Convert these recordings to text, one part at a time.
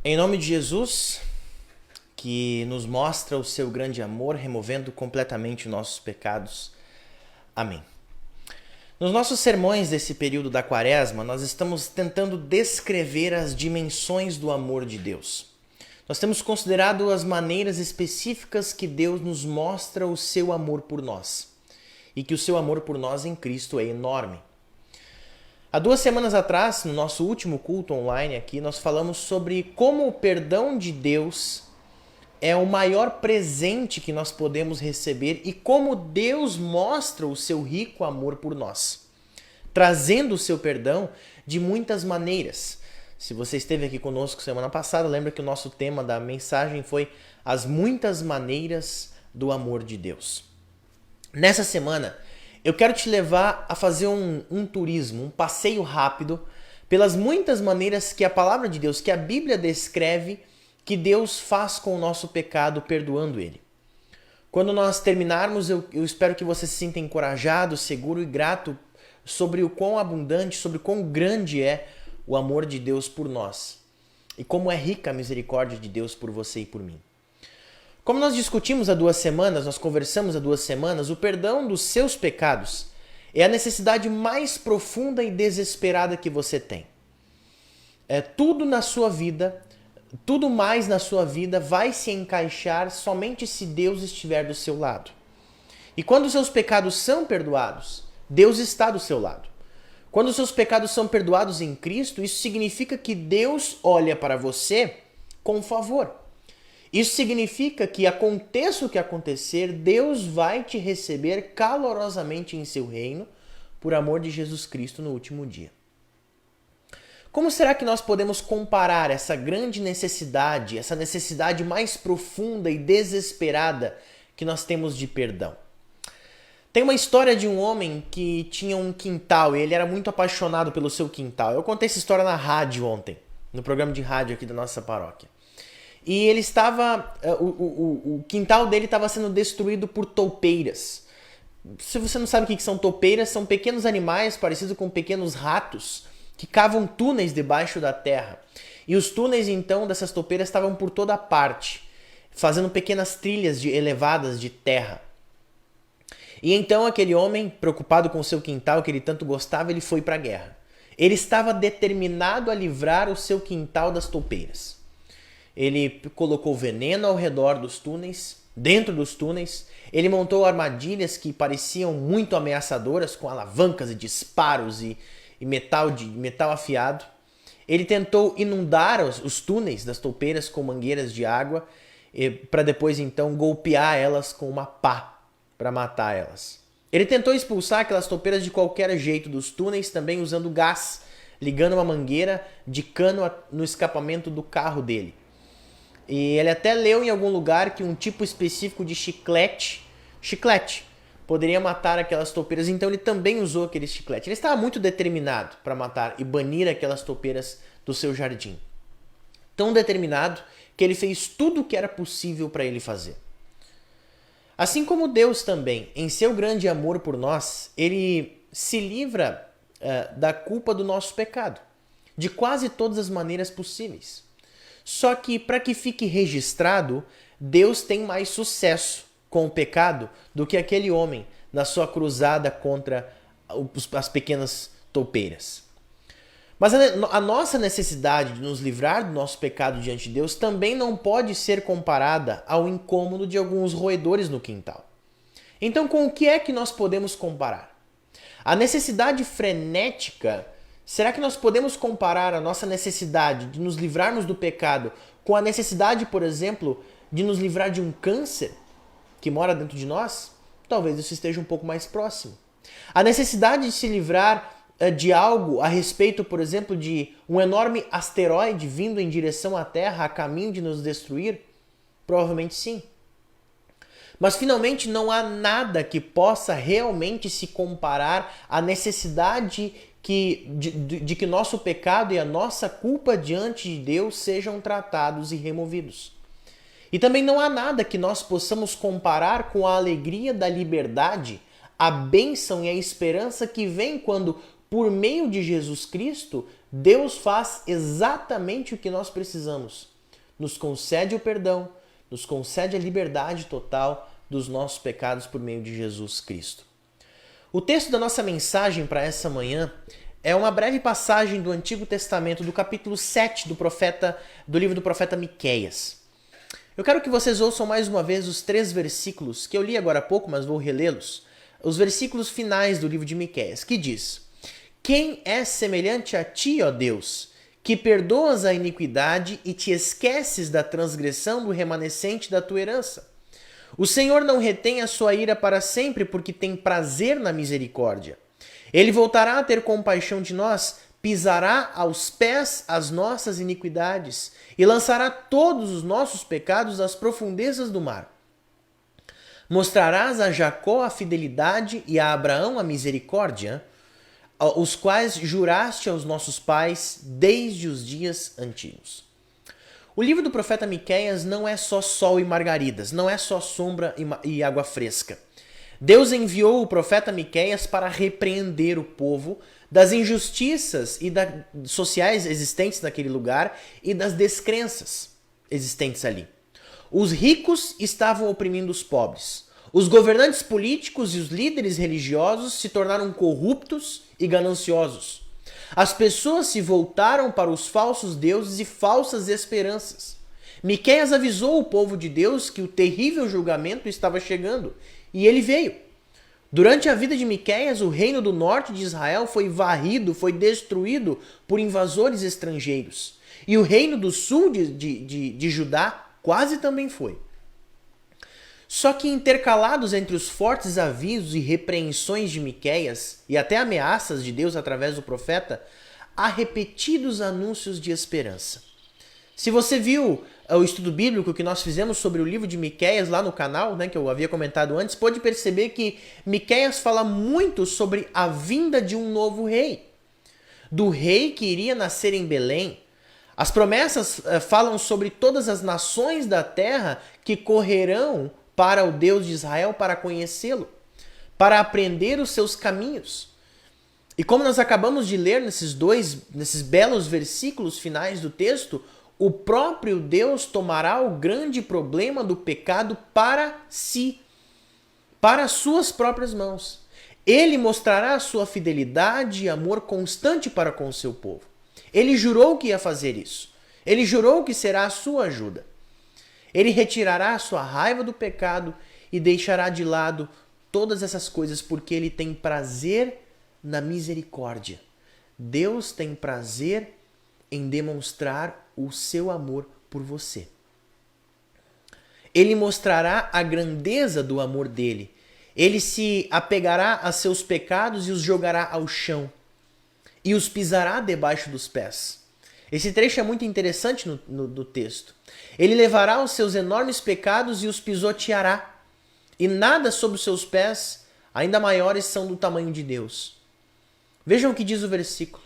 Em nome de Jesus, que nos mostra o seu grande amor, removendo completamente os nossos pecados. Amém. Nos nossos sermões desse período da Quaresma, nós estamos tentando descrever as dimensões do amor de Deus. Nós temos considerado as maneiras específicas que Deus nos mostra o seu amor por nós e que o seu amor por nós em Cristo é enorme. Há 2 semanas atrás, no nosso último culto online aqui, nós falamos sobre como o perdão de Deus é o maior presente que nós podemos receber e como Deus mostra o seu rico amor por nós, trazendo o seu perdão de muitas maneiras. Se você esteve aqui conosco semana passada, lembra que o nosso tema da mensagem foi as muitas maneiras do amor de Deus. Nessa semana, eu quero te levar a fazer um turismo, um passeio rápido pelas muitas maneiras que a palavra de Deus, que a Bíblia descreve que Deus faz com o nosso pecado, perdoando ele. Quando nós terminarmos, eu espero que você se sinta encorajado, seguro e grato sobre o quão abundante, sobre o quão grande é o amor de Deus por nós e como é rica a misericórdia de Deus por você e por mim. Como nós discutimos há 2 semanas, nós conversamos há 2 semanas, o perdão dos seus pecados é a necessidade mais profunda e desesperada que você tem. Tudo na sua vida, tudo mais na sua vida vai se encaixar somente se Deus estiver do seu lado. E quando os seus pecados são perdoados, Deus está do seu lado. Quando os seus pecados são perdoados em Cristo, isso significa que Deus olha para você com favor. Isso significa que aconteça o que acontecer, Deus vai te receber calorosamente em seu reino por amor de Jesus Cristo no último dia. Como será que nós podemos comparar essa grande necessidade, essa necessidade mais profunda e desesperada que nós temos de perdão? Tem uma história de um homem que tinha um quintal e ele era muito apaixonado pelo seu quintal. Eu contei essa história na rádio ontem, no programa de rádio aqui da nossa paróquia. E ele estava, o quintal dele estava sendo destruído por toupeiras. Se você não sabe o que são toupeiras, são pequenos animais parecidos com pequenos ratos que cavam túneis debaixo da terra. E os túneis então dessas toupeiras estavam por toda parte, fazendo pequenas trilhas elevadas de terra. E então aquele homem, preocupado com o seu quintal que ele tanto gostava, ele foi para a guerra. Ele estava determinado a livrar o seu quintal das toupeiras. Ele colocou veneno ao redor dos túneis, dentro dos túneis. Ele montou armadilhas que pareciam muito ameaçadoras, com alavancas e disparos e metal afiado. Ele tentou inundar os túneis das toupeiras com mangueiras de água, para depois então golpear elas com uma pá para matar elas. Ele tentou expulsar aquelas toupeiras de qualquer jeito dos túneis, também usando gás, ligando uma mangueira de cano no escapamento do carro dele. E ele até leu em algum lugar que um tipo específico de chiclete poderia matar aquelas toupeiras, então ele também usou aquele chiclete. Ele estava muito determinado para matar e banir aquelas toupeiras do seu jardim. Tão determinado que ele fez tudo o que era possível para ele fazer. Assim como Deus também, em seu grande amor por nós, ele se livra da culpa do nosso pecado, de quase todas as maneiras possíveis. Só que, para que fique registrado, Deus tem mais sucesso com o pecado do que aquele homem na sua cruzada contra as pequenas toupeiras. Mas a nossa necessidade de nos livrar do nosso pecado diante de Deus também não pode ser comparada ao incômodo de alguns roedores no quintal. Então, com o que é que nós podemos comparar? A necessidade frenética. Será que nós podemos comparar a nossa necessidade de nos livrarmos do pecado com a necessidade, por exemplo, de nos livrar de um câncer que mora dentro de nós? Talvez isso esteja um pouco mais próximo. A necessidade de se livrar de algo a respeito, por exemplo, de um enorme asteroide vindo em direção à Terra a caminho de nos destruir? Provavelmente sim. Mas finalmente não há nada que possa realmente se comparar à necessidade de que nosso pecado e a nossa culpa diante de Deus sejam tratados e removidos. E também não há nada que nós possamos comparar com a alegria da liberdade, a bênção e a esperança que vem quando por meio de Jesus Cristo, Deus faz exatamente o que nós precisamos. Nos concede o perdão, nos concede a liberdade total dos nossos pecados por meio de Jesus Cristo. O texto da nossa mensagem para essa manhã é uma breve passagem do Antigo Testamento, do capítulo 7 do livro do profeta Miqueias. Eu quero que vocês ouçam mais uma vez os 3 versículos que eu li agora há pouco, mas vou relê-los. Os versículos finais do livro de Miqueias, que diz: Quem é semelhante a ti, ó Deus, que perdoas a iniquidade e te esqueces da transgressão do remanescente da tua herança? O Senhor não retém a sua ira para sempre, porque tem prazer na misericórdia. Ele voltará a ter compaixão de nós, pisará aos pés as nossas iniquidades e lançará todos os nossos pecados às profundezas do mar. Mostrarás a Jacó a fidelidade e a Abraão a misericórdia, os quais juraste aos nossos pais desde os dias antigos. O livro do profeta Miqueias não é só sol e margaridas, não é só sombra e água fresca. Deus enviou o profeta Miqueias para repreender o povo das injustiças sociais existentes naquele lugar e das descrenças existentes ali. Os ricos estavam oprimindo os pobres. Os governantes políticos e os líderes religiosos se tornaram corruptos e gananciosos. As pessoas se voltaram para os falsos deuses e falsas esperanças. Miqueias avisou o povo de Deus que o terrível julgamento estava chegando, e ele veio. Durante a vida de Miqueias, o reino do norte de Israel foi varrido, foi destruído por invasores estrangeiros. E o reino do sul de Judá quase também foi. Só que intercalados entre os fortes avisos e repreensões de Miqueias e até ameaças de Deus através do profeta, há repetidos anúncios de esperança. Se você viu o estudo bíblico que nós fizemos sobre o livro de Miqueias lá no canal, que eu havia comentado antes, pode perceber que Miqueias fala muito sobre a vinda de um novo rei, do rei que iria nascer em Belém. As promessas falam sobre todas as nações da terra que correrão para o Deus de Israel para conhecê-lo, para aprender os seus caminhos. E como nós acabamos de ler nesses belos versículos finais do texto, o próprio Deus tomará o grande problema do pecado para si, para as suas próprias mãos. Ele mostrará a sua fidelidade e amor constante para com o seu povo. Ele jurou que ia fazer isso. Ele jurou que será a sua ajuda. Ele retirará a sua raiva do pecado e deixará de lado todas essas coisas, porque ele tem prazer na misericórdia. Deus tem prazer em demonstrar o seu amor por você. Ele mostrará a grandeza do amor dele. Ele se apegará a seus pecados e os jogará ao chão e os pisará debaixo dos pés. Esse trecho é muito interessante no texto. Ele levará os seus enormes pecados e os pisoteará. E nada sob os seus pés, ainda maiores, são do tamanho de Deus. Vejam o que diz o versículo.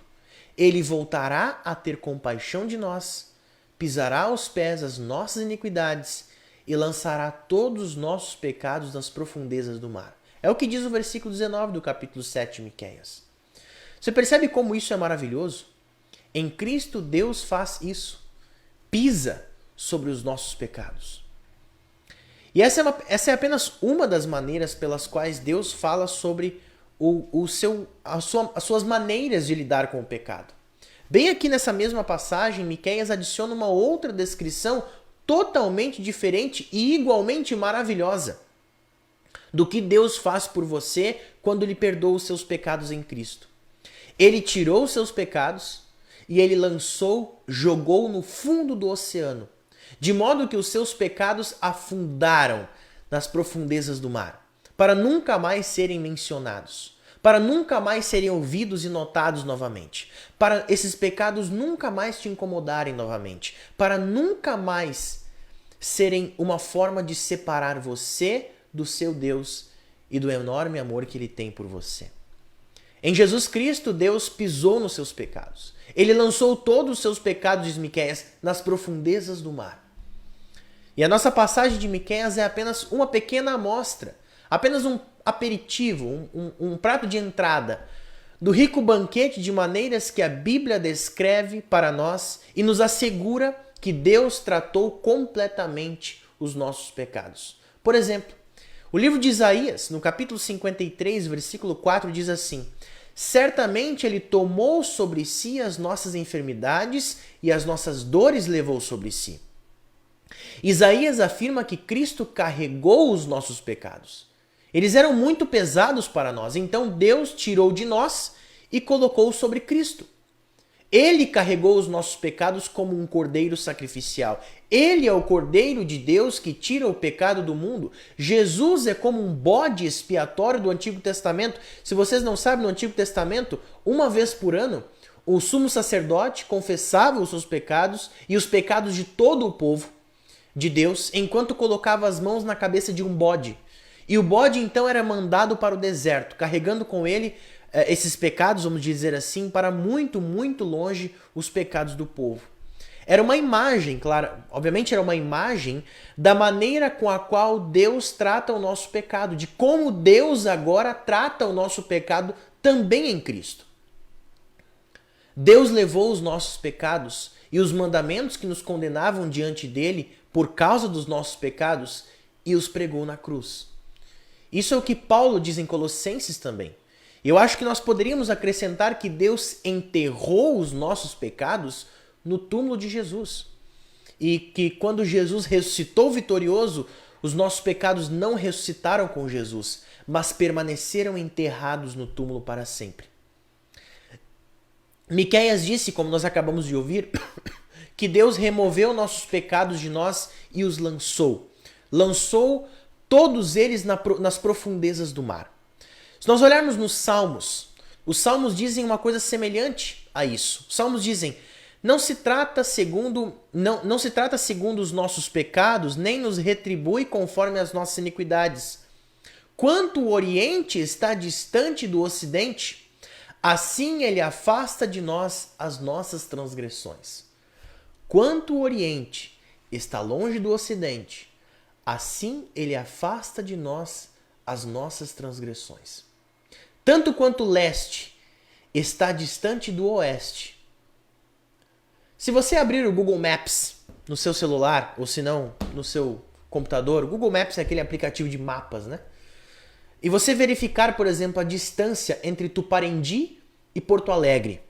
Ele voltará a ter compaixão de nós, pisará aos pés as nossas iniquidades e lançará todos os nossos pecados nas profundezas do mar. É o que diz o versículo 19 do capítulo 7 de Miqueias. Você percebe como isso é maravilhoso? Em Cristo, Deus faz isso. Pisa sobre os nossos pecados. E essa é apenas uma das maneiras pelas quais Deus fala sobre as suas maneiras de lidar com o pecado. Bem aqui nessa mesma passagem, Miqueias adiciona uma outra descrição totalmente diferente e igualmente maravilhosa do que Deus faz por você quando lhe perdoa os seus pecados em Cristo. Ele tirou os seus pecados e ele jogou no fundo do oceano, de modo que os seus pecados afundaram nas profundezas do mar, para nunca mais serem mencionados, para nunca mais serem ouvidos e notados novamente, para esses pecados nunca mais te incomodarem novamente, para nunca mais serem uma forma de separar você do seu Deus e do enorme amor que ele tem por você. Em Jesus Cristo, Deus pisou nos seus pecados. Ele lançou todos os seus pecados, diz Miqueias, nas profundezas do mar. E a nossa passagem de Miqueias é apenas uma pequena amostra, apenas um aperitivo, um prato de entrada do rico banquete de maneiras que a Bíblia descreve para nós e nos assegura que Deus tratou completamente os nossos pecados. Por exemplo, o livro de Isaías, no capítulo 53, versículo 4, diz assim: certamente ele tomou sobre si as nossas enfermidades e as nossas dores levou sobre si. Isaías afirma que Cristo carregou os nossos pecados. Eles eram muito pesados para nós, então Deus tirou de nós e colocou sobre Cristo. Ele carregou os nossos pecados como um cordeiro sacrificial. Ele é o cordeiro de Deus que tira o pecado do mundo. Jesus é como um bode expiatório do Antigo Testamento. Se vocês não sabem, no Antigo Testamento, uma vez por ano, o sumo sacerdote confessava os seus pecados e os pecados de todo o povo de Deus, enquanto colocava as mãos na cabeça de um bode. E o bode então era mandado para o deserto, carregando com ele esses pecados, vamos dizer assim, para muito, muito longe os pecados do povo. Era uma imagem, claro, obviamente era uma imagem da maneira com a qual Deus trata o nosso pecado, de como Deus agora trata o nosso pecado também em Cristo. Deus levou os nossos pecados e os mandamentos que nos condenavam diante dele por causa dos nossos pecados e os pregou na cruz. Isso é o que Paulo diz em Colossenses também. Eu acho que nós poderíamos acrescentar que Deus enterrou os nossos pecados no túmulo de Jesus. E que quando Jesus ressuscitou vitorioso, os nossos pecados não ressuscitaram com Jesus, mas permaneceram enterrados no túmulo para sempre. Miqueias disse, como nós acabamos de ouvir, que Deus removeu nossos pecados de nós e os lançou. Lançou todos eles nas profundezas do mar. Se nós olharmos nos Salmos, os Salmos dizem uma coisa semelhante a isso. Os Salmos dizem: não se trata segundo os nossos pecados, nem nos retribui conforme as nossas iniquidades. Quanto o Oriente está distante do Ocidente, assim ele afasta de nós as nossas transgressões. Quanto o Oriente está longe do Ocidente, assim ele afasta de nós as nossas transgressões. Tanto quanto o leste está distante do oeste. Se você abrir o Google Maps no seu celular, ou se não, no seu computador, o Google Maps é aquele aplicativo de mapas, né? E você verificar, por exemplo, a distância entre Tuparendi e Porto Alegre,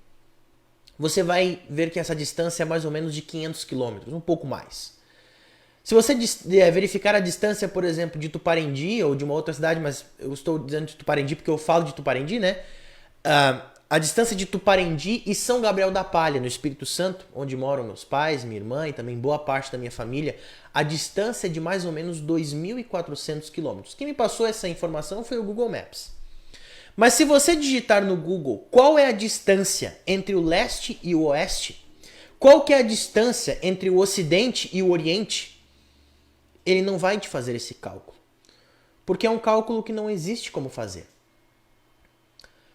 você vai ver que essa distância é mais ou menos de 500 quilômetros, um pouco mais. Se você verificar a distância, por exemplo, de Tuparendi ou de uma outra cidade, mas eu estou dizendo de Tuparendi porque eu falo de Tuparendi, né? A distância de Tuparendi e São Gabriel da Palha, no Espírito Santo, onde moram meus pais, minha irmã e também boa parte da minha família, a distância é de mais ou menos 2.400 quilômetros. Quem me passou essa informação foi o Google Maps. Mas se você digitar no Google qual é a distância entre o leste e o oeste, qual que é a distância entre o ocidente e o oriente, ele não vai te fazer esse cálculo. Porque é um cálculo que não existe como fazer.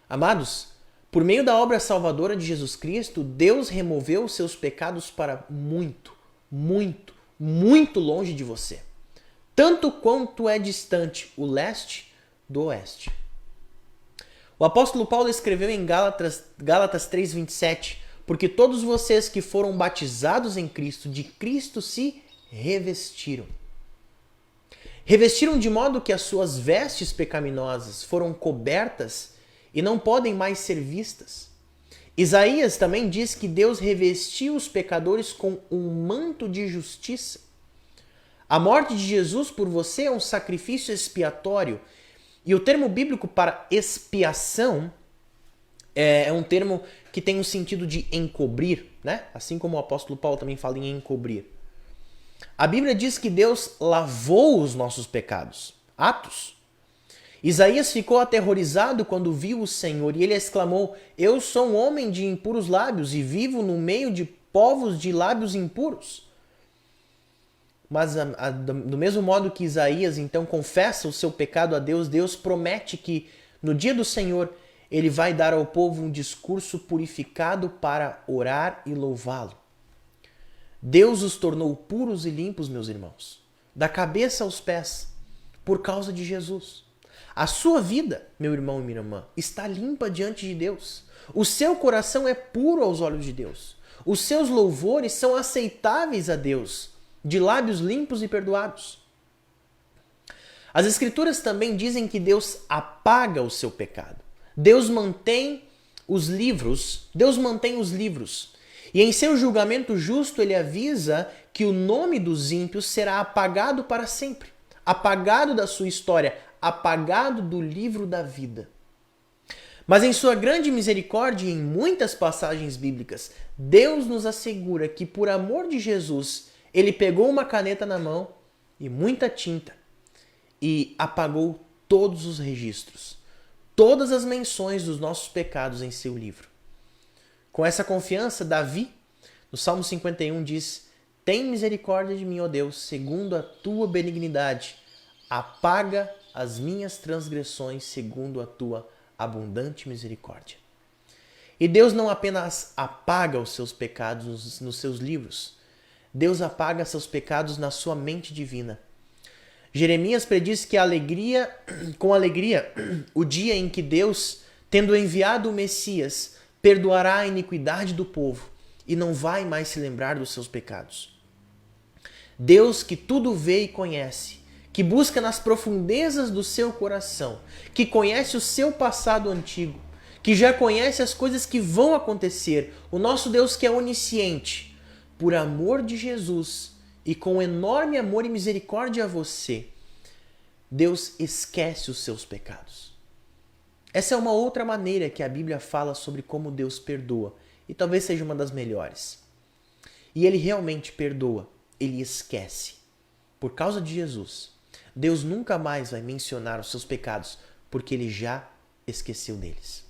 Amados, por meio da obra salvadora de Jesus Cristo, Deus removeu os seus pecados para muito, muito, muito longe de você. Tanto quanto é distante o leste do oeste. O apóstolo Paulo escreveu em Gálatas 3:27, porque todos vocês que foram batizados em Cristo, de Cristo se revestiram. Revestiram de modo que as suas vestes pecaminosas foram cobertas e não podem mais ser vistas. Isaías também diz que Deus revestiu os pecadores com um manto de justiça. A morte de Jesus por você é um sacrifício expiatório. E o termo bíblico para expiação é um termo que tem o sentido de encobrir, né? Assim como o apóstolo Paulo também fala em encobrir. A Bíblia diz que Deus lavou os nossos pecados. Atos. Isaías ficou aterrorizado quando viu o Senhor e ele exclamou: eu sou um homem de impuros lábios e vivo no meio de povos de lábios impuros. Mas do mesmo modo que Isaías então confessa o seu pecado a Deus, Deus promete que no dia do Senhor ele vai dar ao povo um discurso purificado para orar e louvá-lo. Deus os tornou puros e limpos, meus irmãos, da cabeça aos pés, por causa de Jesus. A sua vida, meu irmão e minha irmã, está limpa diante de Deus. O seu coração é puro aos olhos de Deus. Os seus louvores são aceitáveis a Deus, de lábios limpos e perdoados. As Escrituras também dizem que Deus apaga o seu pecado. Deus mantém os livros. E em seu julgamento justo ele avisa que o nome dos ímpios será apagado para sempre. Apagado da sua história, apagado do livro da vida. Mas em sua grande misericórdia, em muitas passagens bíblicas, Deus nos assegura que por amor de Jesus, ele pegou uma caneta na mão e muita tinta e apagou todos os registros, todas as menções dos nossos pecados em seu livro. Com essa confiança, Davi, no Salmo 51, diz: tem misericórdia de mim, ó Deus, segundo a tua benignidade. Apaga as minhas transgressões segundo a tua abundante misericórdia. E Deus não apenas apaga os seus pecados nos seus livros, Deus apaga seus pecados na sua mente divina. Jeremias prediz que com alegria, o dia em que Deus, tendo enviado o Messias, perdoará a iniquidade do povo e não vai mais se lembrar dos seus pecados. Deus, que tudo vê e conhece, que busca nas profundezas do seu coração, que conhece o seu passado antigo, que já conhece as coisas que vão acontecer, o nosso Deus que é onisciente, por amor de Jesus e com enorme amor e misericórdia a você, Deus esquece os seus pecados. Essa é uma outra maneira que a Bíblia fala sobre como Deus perdoa, e talvez seja uma das melhores. E ele realmente perdoa, ele esquece. Por causa de Jesus, Deus nunca mais vai mencionar os seus pecados, porque ele já esqueceu deles.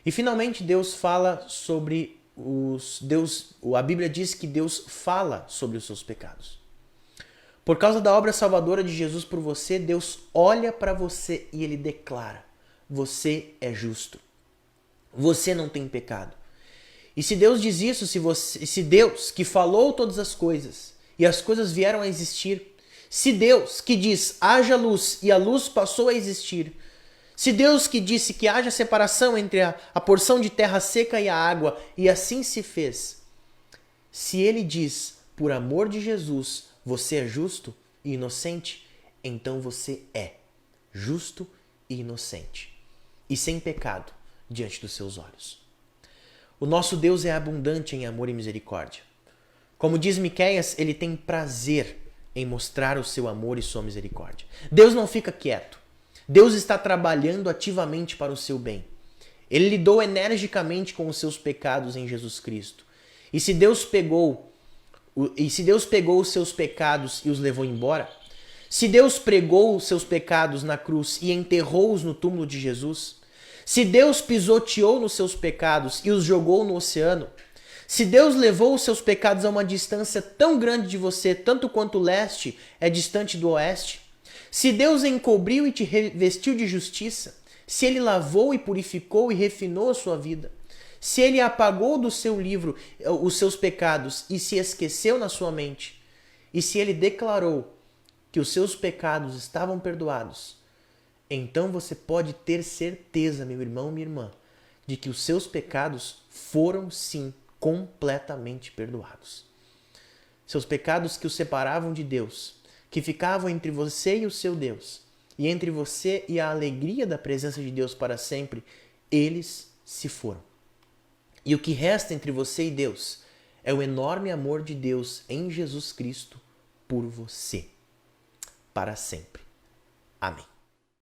E finalmente Deus fala sobre a Bíblia diz que Deus fala sobre os seus pecados. Por causa da obra salvadora de Jesus por você, Deus olha para você e ele declara: você é justo. Você não tem pecado. E se Deus diz isso, se Deus que falou todas as coisas e as coisas vieram a existir, se Deus que diz haja luz e a luz passou a existir, se Deus que disse que haja separação entre a porção de terra seca e a água, e assim se fez, se ele diz, por amor de Jesus, você é justo e inocente, então você é justo e inocente e sem pecado diante dos seus olhos. O nosso Deus é abundante em amor e misericórdia. Como diz Miqueias, ele tem prazer em mostrar o seu amor e sua misericórdia. Deus não fica quieto. Deus está trabalhando ativamente para o seu bem. Ele lidou energicamente com os seus pecados em Jesus Cristo. E se Deus pegou os seus pecados e os levou embora, se Deus pregou os seus pecados na cruz e enterrou-os no túmulo de Jesus, se Deus pisoteou nos seus pecados e os jogou no oceano, se Deus levou os seus pecados a uma distância tão grande de você, tanto quanto o leste é distante do oeste, se Deus encobriu e te revestiu de justiça, se ele lavou e purificou e refinou a sua vida, se ele apagou do seu livro os seus pecados e se esqueceu na sua mente, e se ele declarou que os seus pecados estavam perdoados, então você pode ter certeza, meu irmão, minha irmã, de que os seus pecados foram sim completamente perdoados. Seus pecados que os separavam de Deus, que ficavam entre você e o seu Deus, e entre você e a alegria da presença de Deus para sempre, eles se foram. E o que resta entre você e Deus é o enorme amor de Deus em Jesus Cristo por você, para sempre. Amém.